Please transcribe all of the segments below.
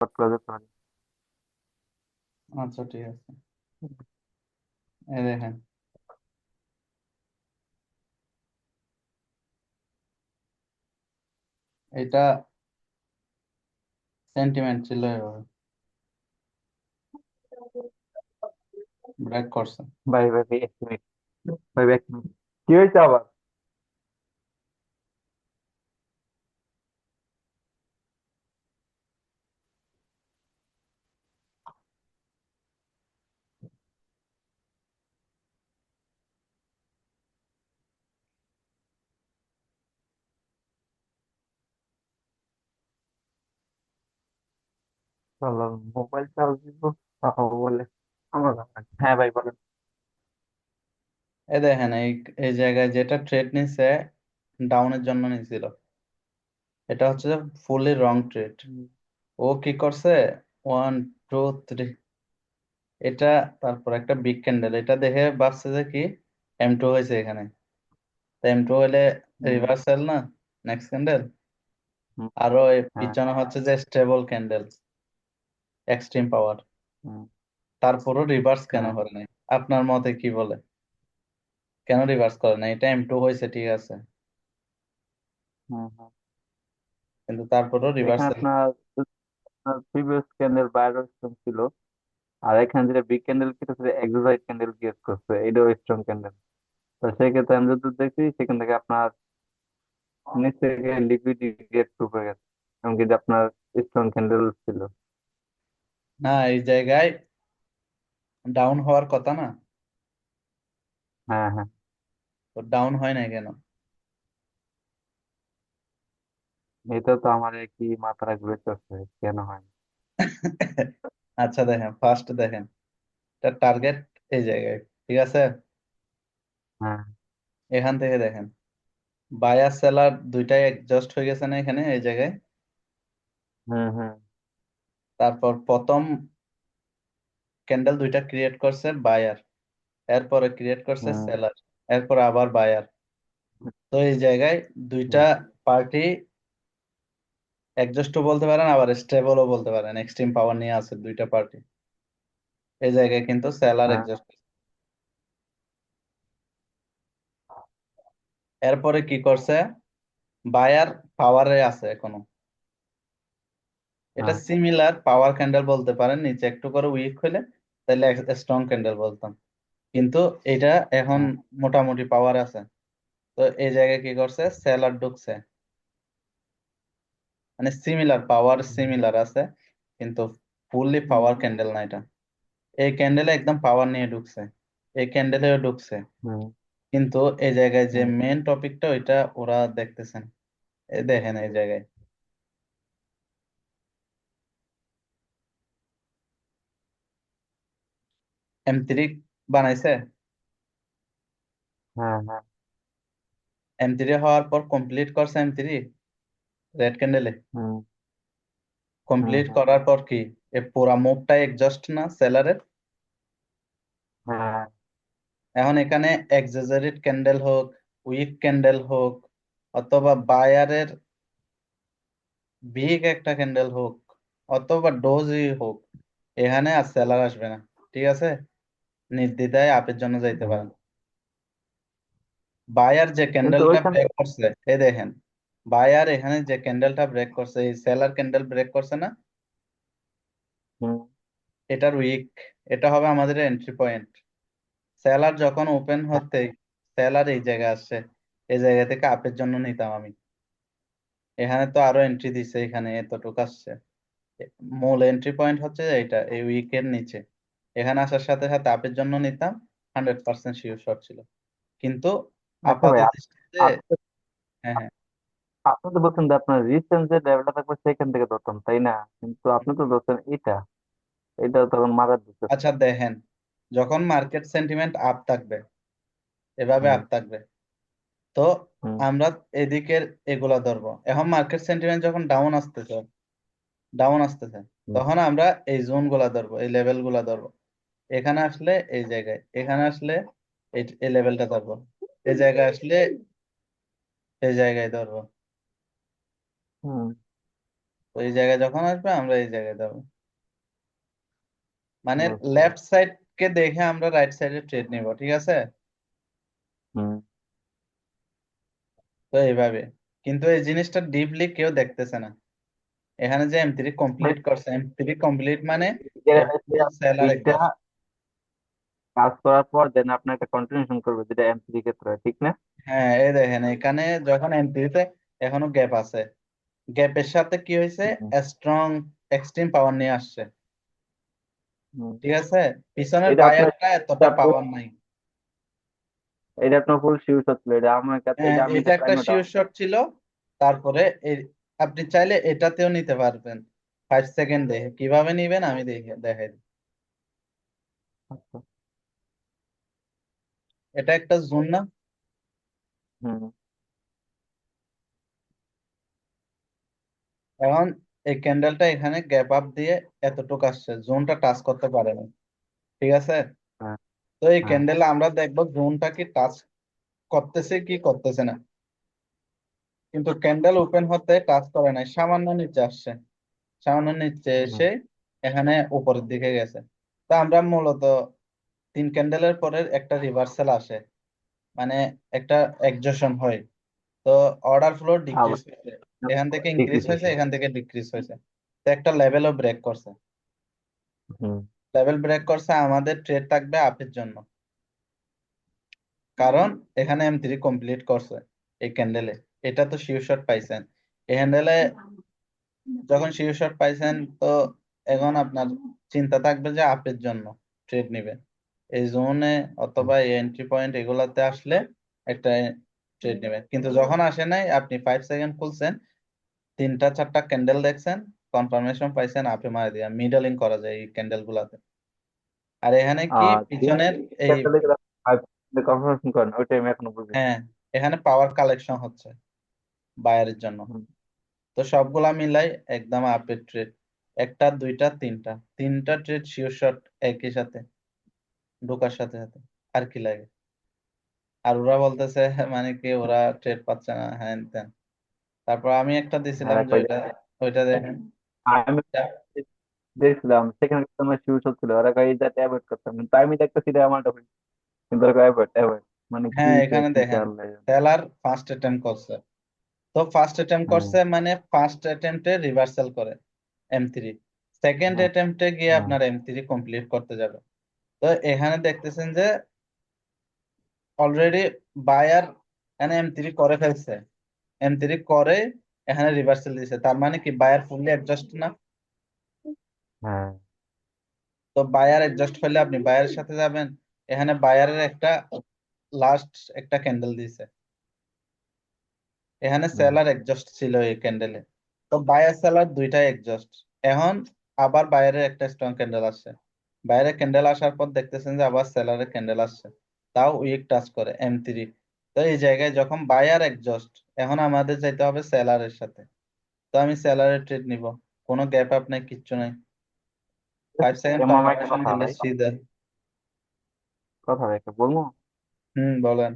করা যেতে পারে। আচ্ছা, ঠিক আছে। এই দেখেন, এটা সেন্টিমেন্ট ছিল, এভাবে ব্রেক করছে। ভাই ভাই ভাই, এক মিনিট। ভাই ভাই, এক মিনিট। কি হয়েছে আবার? চলো, মোবাইল চার্জ দিব। বলে আমার হ্যাঁ ভাই বলেন। এই দেখেন, এই এই জায়গায় যেটা ট্রেড নিছে, ডাউনের জন্য নিছিল। এটা হচ্ছে ফুললি রং ট্রেড। হুম, ও কি করছে, 1 2 3, এটা তারপর একটা বিগ ক্যান্ডেল, এটা দেখে ভাবছে যে কি M2 হয়েছে এখানে। M2 হলে হুম, রিভার্সাল না, নেক্সট ক্যান্ডেল। হুম, আরো এই হ্যাঁ, পিছনে হচ্ছে যে স্টেবল ক্যান্ডেল, এক্সট্রিম পাওয়ার। হুম, তারপরও রিভার্স কেন হ্যাঁ, করে নাই? আপনার মতে কি বলে, কেন রিভার্স করে নাই? এটা M2 হয়েছে, ঠিক আছে, হুম, হুম। কিন্তু তারপরও এখানে রিভার্সাল। আপনার প্রিভিয়াস ক্যান্ডেল বাইরের স্ট্রং ছিল। আর এখানে যেটা বিগ ক্যান্ডেল কেটেছে, এক্সোসাইড ক্যান্ডেল ক্রিয়েট করছে, এটাও স্ট্রং ক্যান্ডেল। তো সেক্ষেত্রে আমি যতদূর দেখছি সেখান থেকে আপনার নিচ থেকে লিকুইডিটি গেট হয়ে গেছে, এমনকি যে আপনার স্ট্রং ক্যান্ডেল ছিল। না, এই জায়গায় ডাউন হওয়ার কথা না, হ্যাঁ, হ্যাঁ। তো ডাউন হয় না কেন? এটা তো আমার কি মাথায় ঘুরেছে, কেন হয়? আচ্ছা দেখেন, ফার্স্ট দেখেন, এটা টার্গেট এই জায়গায়, ঠিক আছে। হ্যাঁ, এখান থেকে দেখেন, বায়ার সেলার দুইটাই অ্যাডজাস্ট হয়ে গেছে না এখানে, এই জায়গায়। হুম, হুম, তারপর প্রথম ক্যান্ডেল দুইটা ক্রিয়েট করছে বায়ার, এরপরে ক্রিয়েট করছে হুম, সেলার, এরপর আবার বায়ার। তো এই জায়গায় দুইটা হুম, পার্টি অ্যাডজাস্টও বলতে পারেন, আবার স্টেবলও বলতে পারেন, এক্সট্রিম পাওয়ার নিয়ে আছে দুইটা পার্টি। এই জায়গায় কিন্তু সেলার হ্যাঁ, অ্যাডজাস্ট। এরপরে কি করছে, বায়ার পাওয়ারে আছে এখনো। এটা হ্যাঁ, সিমিলার পাওয়ার ক্যান্ডেল বলতে পারেন, নিচে একটু করে উইক হলে তাহলে স্ট্রং ক্যান্ডেল বলতাম। কিন্তু এটা এখন হ্যাঁ, মোটামুটি পাওয়ার আছে। তো এই জায়গায় কি করছে, সেলার ঢুকছে, মানে সিমিলার পাওয়ার, হুম, সিমিলার আছে, কিন্তু ফুললি হুম, পাওয়ার ক্যান্ডেল না এটা। এই ক্যান্ডেলে একদম পাওয়ার নিয়ে ঢুকছে, এই ক্যান্ডেলেও ঢুকছে, হুম, কিন্তু এই জায়গায় যে হুম, মেন টপিকটা ওইটা ওরা দেখতেছেন। এই দেখেন এই জায়গায় M3 বানাইছে। হ্যাঁ, হ্যাঁ, M3 হওয়ার পর কমপ্লিট করছে, M3 রেড ক্যান্ডেলে হুম, হুম, কমপ্লিট হুম, করার পর কি, এ পুরা মুভটাই এক্সস্ট না সেলারের। হ্যাঁ, এখন এখানে এক্সাজারেট ক্যান্ডেল হোক, উইক ক্যান্ডেল হোক, অথবা বায়ারের বিগ একটা ক্যান্ডেল হোক, অথবা ডোজই হোক, এখানে আর সেলার আসবে না, ঠিক আছে। নির্দ্বিধায় আপের জন্য যাইতে হুম। পারেন। বায়ার যে কিন্তু ক্যান্ডেলটা ওইখান ব্রেক করছে, এই দেখেন, বায়ার এখানে যে ক্যান্ডেলটা ব্রেক করছে, এই সেলার ক্যান্ডেল ব্রেক করছে না, হুম, এটার উইক, এটা হবে আমাদের এন্ট্রি পয়েন্ট। সেলার যখন ওপেন হ্যাঁ, হতে, সেলার এই জায়গায় আসছে, এই জায়গা থেকে আপের জন্য নিতাম আমি। এখানে তো আরো এন্ট্রি দিছে, এখানে এতটুকু আসছে। মূল এন্ট্রি পয়েন্ট হচ্ছে যে এইটা, এই উইকের নিচে। এখানে আসার সাথে সাথে আপের জন্য নিতাম, 100% শিওর শট ছিল। কিন্তু আচ্ছা ভাই, আপাত দৃষ্টিতে, আপনি তো হ্যাঁ হ্যাঁ। আপনি তো বলছেন যে আপনার রিসেন্ট যে লেভেলটা থাকবে সেখান থেকে ধরতাম, তাই না? কিন্তু আপনি তো ধরছেন এটা, এটা তখন মারার দিচ্ছে। আচ্ছা দেখেন, যখন মার্কেট সেন্টিমেন্ট আপ থাকবে, এভাবে হুম, আপ থাকবে, তো হুম, আমরা এদিকের এগুলা ধরবো। এখন মার্কেট সেন্টিমেন্ট যখন ডাউন আসতেছে, ডাউন আসতেছে, হুম, তখন আমরা এই জোন গুলা ধরবো, এই লেভেল গুলা ধরবো। এখানে আসলে এই জায়গায়, এখানে আসলে এই লেভেলটা ধরবো, এই জায়গায় আসলে এই জায়গায় ধরবো। হুম। তো এই জায়গায় যখন আসবে আমরা এই জায়গায় যাবো, মানে বুঝছি। লেফট সাইড কে দেখে আমরা রাইট সাইডে ট্রেড নিব, ঠিক আছে? হুম। তো এইভাবে, কিন্তু এই জিনিসটা ডিপলি কেউ দেখতেছে না। এখানে যে M3 কমপ্লিট করছে, M3 কমপ্লিট মানে এটা হচ্ছে সেলার এইটা এক্সস্ট। কাজ করার পর দেন আপনি একটা কন্টিনিউশন করবে, যেটা এমসিডি ক্ষেত্রে হয়, ঠিক না? হ্যাঁ, এই দেখেন এখানে যখন M3 তে এখনো গ্যাপ আছে, গ্যাপের সাথে কি হয়েছে, হুম। স্ট্রং এক্সট্রিম পাওয়ার নিয়ে আসছে, হুম। ঠিক আছে? পিছনের এটা আপনার বায়ারটা এতটা পাওয়ার নাই। এটা আপনার ফুল শিওর ছিল, এটা আমার কাছে, হ্যাঁ, এটা আমি এটা এটা একটা প্রাইমে শিওর ডাউন। শট ছিল। তারপরে আপনি চাইলে এটাতেও নিতে পারবেন 5 সেকেন্ড দেখে। কিভাবে নিবেন আমি দেখাই দিই। আচ্ছা। এটা একটা জোন না? হুম। এখন এই ক্যান্ডেলটা এখানে গ্যাপ আপ দিয়ে এতটুকু আসছে, জোনটা টাচ করতে পারে না, ঠিক আছে? হ্যাঁ। তো এই হ্যাঁ। ক্যান্ডেলে আমরা দেখবো জোনটা কি টাচ করতেছে কি করতেছে না, কিন্তু ক্যান্ডেল ওপেন হতে টাচ করে নাই, সামান্য নিচে আসছে, সামান্য নিচে হুম। এসে এখানে উপরের দিকে গেছে। তো আমরা মূলত 3 ক্যান্ডেলের পরে একটা রিভার্সাল আসে, মানে একটা এক্সজশন হয়। তো অর্ডার ফ্লো আবার ডিক্রিজ হয়েছে, এখান থেকে ইনক্রিজ ডিক্রিজ হয়েছে, হয়েছে। এখান থেকে ডিক্রিজ হয়েছে। তো একটা লেভেলও ব্রেক করছে। হুম। লেভেল ব্রেক করছে, আমাদের ট্রেড থাকবে আপের জন্য, কারণ এখানে M3 কমপ্লিট করছে এই ক্যান্ডেলে। এটা তো শিওর শট পাইছেন এই হ্যান্ডেলে, যখন শিওর শট পাইছেন তো এখন আপনার চিন্তা থাকবে যে আপের জন্য ট্রেড নিবেন এই জোনে, হুম। অথবা এই এন্ট্রি পয়েন্ট এগুলাতে আসলে একটা ট্রেড নেবেন। কিন্তু যখন আসে নাই, আপনি 5 সেকেন্ড খুলছেন, 3টা 4টা ক্যান্ডেল দেখছেন, কনফার্মেশন পাইছেন, আপে মারা দিয়া মিডলিং করা যায় এই ক্যান্ডেল গুলাতে। আর এখানে কি পিছনের এই, কনফার্মেশন করেন, ওইটাই আমি এখনো বুঝিনি। হ্যাঁ, এখানে পাওয়ার কালেকশন হচ্ছে বায়ারের জন্য। হুম। তো সবগুলা মিলাই একদম আপের ট্রেড, একটা দুইটা তিনটা, 3টা ট্রেড শিওর শট একই সাথে ঢোকার সাথে সাথে। আর কি লাগে? আর ওরা বলতেছে মানে কি ওরা ট্রেড পাচ্ছে না, হ্যান ত্যান। তারপর আমি একটা দিছিলাম হ্যাঁ, যে ওইটা, ওইটা দেখেন। আমি দেখছিলাম সেখানে কিন্তু আমার শিউর ছিল, ওরা কয় এটা অ্যাভয়েড করতাম, কিন্তু আমি দেখতেছি এটা আমার ডকুমেন্ট, কিন্তু ওরা অ্যাভয়েড অ্যাভয়েড, মানে কি হ্যাঁ, এখানে কি দেখেন আল্লাহ জানে। সেলার ফার্স্ট অ্যাটেম্প করছে। তো ফার্স্ট অ্যাটেম্প হুম। করছে মানে ফার্স্ট অ্যাটেম্পটে রিভার্সাল করে M3, সেকেন্ড হুম। অ্যাটেম্পটে গিয়ে হুম। আপনার M3 কমপ্লিট করতে যাবে। তো এখানে দেখতেছেন যে অলরেডি বায়ার এখানে M3 করে ফেলছে, M3 করে এখানে রিভার্সাল দিছে, তার মানে কি বায়ার ফুললি অ্যাডজাস্ট না? হ্যাঁ। তো বায়ার অ্যাডজাস্ট হলে আপনি বায়ারের সাথে যাবেন। এখানে বায়ারের একটা লাস্ট একটা ক্যান্ডেল দিছে, এখানে হুম। সেলার এক্সজস্ট ছিল এই ক্যান্ডেলে। তো বায়ার সেলার দুইটাই এক্সজস্ট। এখন আবার বায়ারের একটা স্ট্রং ক্যান্ডেল আসছে, বাইরে ক্যান্ডেল আসার পর দেখতেছেন যে আবার সেলারের ক্যান্ডেল আসছে, তাও উইক টাচ করে M3। তো এই জায়গায় যখন বায়ার এক্সজস্ট, এখন আমাদের যাইতে হবে সেলারের সাথে। তো আমি সেলারের ট্রেড নিব, কোনো গ্যাপ আপ নাই, কিচ্ছু নাই, 5 সেকেন্ড এমন একটা কনফার্মেশন কথা দিলে ভাই, সিধা। কথা ভাই একটা বলবো। বলেন।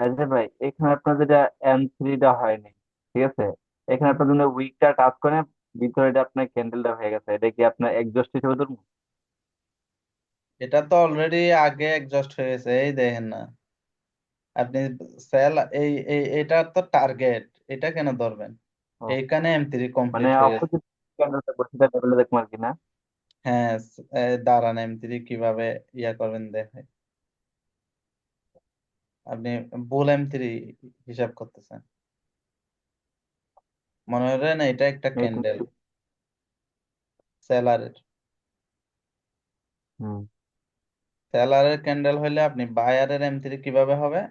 এই যে ভাই, এখানে আপনার যেটা M3টা হয়নি, ঠিক আছে, এখানে আপনার জন্য উইকটা টাচ করে ভিতরে এটা আপনার ক্যান্ডেলটা হয়ে গেছে, এটা কি আপনার এক্সস্ট হিসেবে ধরবো? এটা তো অলরেডি আগে এক্সজস্ট হয়ে গেছে, এই দেখেন না আপনি, সেল এটা তো টার্গেট, এটা কেন ধরবেন? ও, এইখানে M3 মানে কমপ্লিট হয়ে গেছে। অপোজিট ক্যান্ডেলটা বসে লেভেলে দেখবো আর কি, না? হ্যাঁ, দাঁড়ান M3 কিভাবে ইয়া করবেন দেখে। আপনি বুল M3 হিসাব করতেছেন, মনে করেন এটা একটা এরকম। ক্যান্ডেল সেলারের, হুম। সেলারের ক্যান্ডেল হলে আপনি বায়ারের M3 কিভাবে হবে,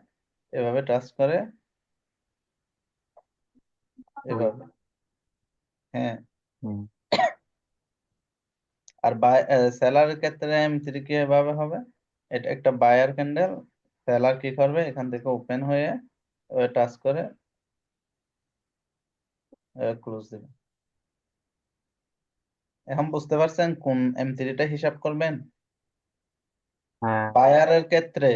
এভাবে টাচ করে, ওই। এভাবে, হ্যাঁ। হুম। আর সেলারের ক্ষেত্রে M3 কি এভাবে হবে, এটা একটা বায়ার ক্যান্ডেল, সেলার কি করবে, এখান থেকে ওপেন হয়ে টাচ করে ক্লোজ দিবে। এখন বুঝতে পারছেন কোন M3টা হিসাব করবেন? হ্যাঁ। বায়ারের ক্ষেত্রে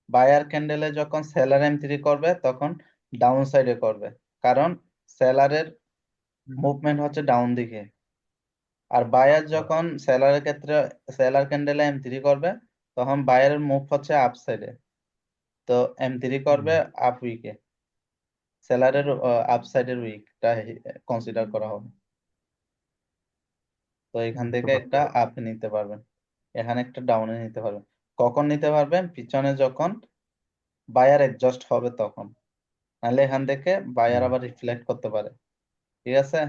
বায়ার ক্যান্ডেলে যখন সেলার M3 করবে তখন ডাউন সাইডে করবে, কারণ সেলারের মুভমেন্ট হচ্ছে ডাউন দিকে, আর বায়ার যখন সেলারের ক্ষেত্রে সেলার ক্যান্ডেলে M3 করবে, তখন বায়ারের মুভ হচ্ছে আপ সাইডে, তো M3 করবে আপ উইকে, সেলারের আপ সাইডের উইকটা কনসিডার করা হবে। তো এখান বুঝতে থেকে পারছি। একটা আপে নিতে পারবেন, এখানে একটা ডাউনে নিতে পারবেন। কখন নিতে পারবেন? পিছনে যখন বায়ার এডজাস্ট হবে তখন, নাহলে এখান থেকে বায়ার হুম, আবার রিফ্লেক্ট করতে পারে। ঠিক আছে,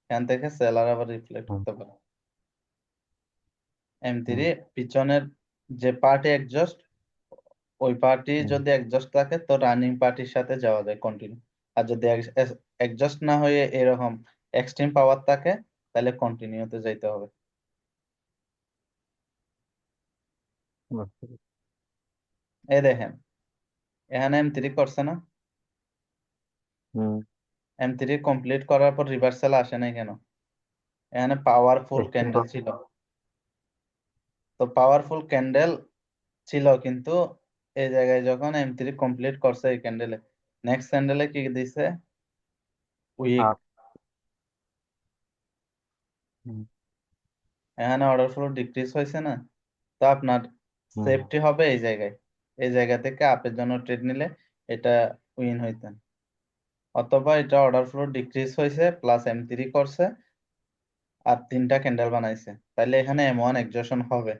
এখান থেকে সেলার আবার রিফ্লেক্ট হুম, করতে পারে। M3 হুম, পিছনের যে পার্টি এডজাস্ট, ওই পার্টি হুম, যদি এডজাস্ট থাকে তো রানিং পার্টির সাথে যাওয়া যায় কন্টিনিউ। আর যদি এডজাস্ট না হয়ে এরকম এক্সট্রিম পাওয়ার থাকে, তাহলে কন্টিনিউতে যাইতে হবে। বুঝতে পারছি। এই দেখেন, এখানে M3 করছে না? হুম, M3 কমপ্লিট করার পর রিভার্সাল আসে নাই কেন? এখানে পাওয়ারফুল এক্সট্রিম ক্যান্ডেল ছিল, তো পাওয়ারফুল ক্যান্ডেল ছিল, কিন্তু এই জায়গায় যখন M3 কমপ্লিট করছে এই ক্যান্ডেলে, নেক্সট ক্যান্ডেলে কি দিছে? উইক। আপ। হুম, এখানে অর্ডার ফ্লো ডিক্রিজ হয়েছে না? তো আপনার হুম, সেফটি হবে এই জায়গায়, এই জায়গা থেকে আপের জন্য ট্রেড নিলে এটা উইন হইতেন। অথবা এটা অর্ডার ফ্লো ডিক্রিজ হয়েছে প্লাস M3 করছে আর তিনটা ক্যান্ডেল বানাইছে, তাহলে এখানে M1 এক্সজশন হবে,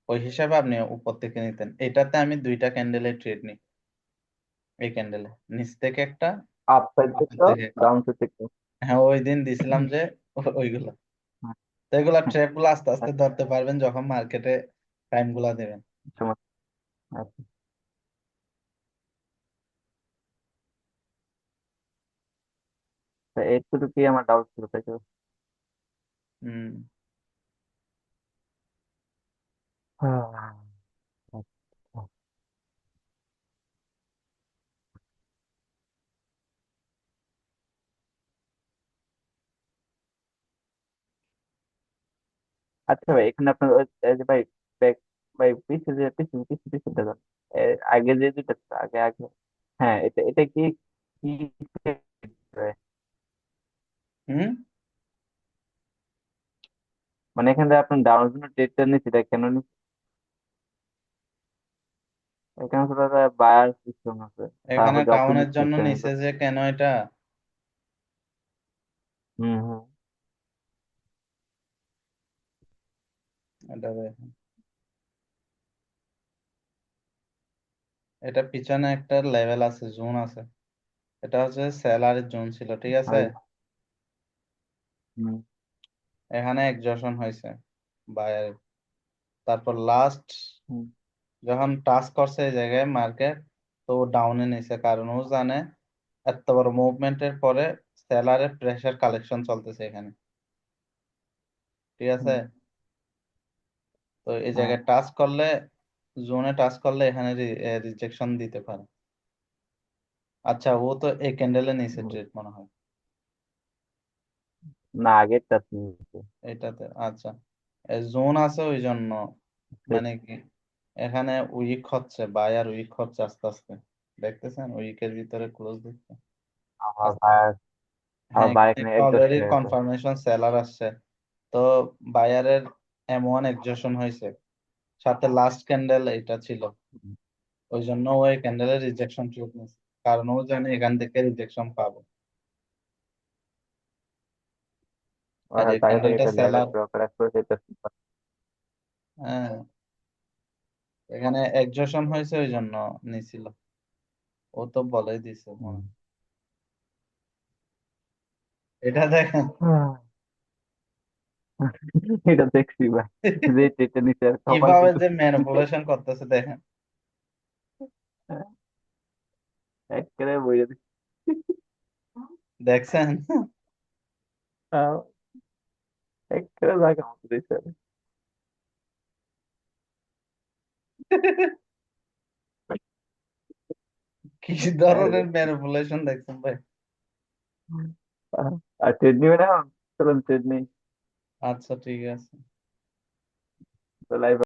ওই হিসাবে আপনি উপর থেকে নিতেন। এটাতে আমি দুইটা ক্যান্ডেলের ট্রেড নিই, এই ক্যান্ডেলে নিচ থেকে একটা, আপ সাইড উপর থেকে থেকে একটা। ডাউন সাইড থেকে। হ্যাঁ, ওই দিন দিছিলাম যে ওইগুলো। তো এগুলা ট্র্যাপ গুলো আস্তে আস্তে ধরতে পারবেন যখন মার্কেটে টাইম গুলা দেবেন। সমস্যা আছে। তো এইটুকু আমার ডাউট ছিল, তাই তো। হম। হ্যাঁ, আচ্ছা। আচ্ছা ভাই, এখানে আপনার এই যে ভাই ব্যাক, ভাই পিছিয়ে যে পিছিয়ে পিছিয়ে পিছিয়ে দেখান। আগে যে দুইটা ছিল, আগে আগে। হ্যাঁ, এটা এটা কি কি ভাই? হম। মানে এখানে যে আপনার ডাউনের জন্য ডেটটা নিচ্ছি, এটা কেন নিচ্ছি? এখানে আসলে বায়ার সিস্টেম আছে, এখানে তারপর যে টাউনের অপোজিট জন্য সিস্টেম। নিচে যে কেন এটা, হুম, হুম, এটা দেখেন, এটা পিছনে একটা লেভেল আছে, জোন আছে, এটা হচ্ছে স্যালারি জোন ছিল, ঠিক আছে? ওই, হুম, এখানে এক্সজশন হয়েছে বায়ার, তারপর লাস্ট হুম, যখন টাচ করছে এই জায়গায় মার্কেট, তো ডাউনে নিছে, কারণ ও জানে এত বড় মুভমেন্টের পরে সেলারের প্রেসার কালেকশন চলতেছে এখানে। ঠিক আছে, হুম, তো এই হ্যাঁ, জায়গায় টাচ করলে, জোনে টাচ করলে এখানে রিজেকশন দিতে পারে। আচ্ছা, ও তো এই ক্যান্ডেলে নিচে হুম। ট্রেড মনে হয়, না, আগেরটা নিচ্ছে। এটাতে। আচ্ছা, জোন আছে ওই জন্য, মানে কি, এখানে উইক হচ্ছে, বায়ার উইক হচ্ছে আস্তে আস্তে, দেখতেছেন উইকের ভিতরে ক্লোজ দিচ্ছে আমার আস্তে বায়ার, আস্তে। আমার হ্যাঁ, বায়ার এখানে এখানে একটা অ্যাডজাস্ট অলরেডি হয়ে গেছে। কনফার্মেশন সেলার আসছে, তো বায়ারের M1 এক্সজশন হয়েছে, সাথে লাস্ট ক্যান্ডেল এটা ছিল, হুম, ওই জন্য ওই ক্যান্ডেলের রিজেকশন ট্রিট নিচ্ছে, কারণ ও জানে এখান থেকে রিজেকশন পাবো। ওর আর এই হয়তো আগে থেকে ক্যান্ডেলটা একটা লেভেল সেলার। ড্র করে করে যেতে। হ্যাঁ, এখানে এক্সজশন হয়েছে ওই জন্য নিছিল, ও তো বলেই দিছে মনে হুম। হয়। এটা দেখেন এটা দেখছি ভাই, যে এটা নিচে আর কপাল কিভাবে কিন্তু যে নিচে ম্যানিপুলেশন করতেছে দেখেন। একেবারে বইয়ে দিচ্ছে। দেখছেন? একেবারে জায়গা মতো দিচ্ছে। কি আরে, ধরনের ম্যানিপুলেশন দেখছেন ভাই? আর ট্রেড নিবে না, চলুন ট্রেড নেই। আচ্ছা, ঠিক আছে। তো লাইভ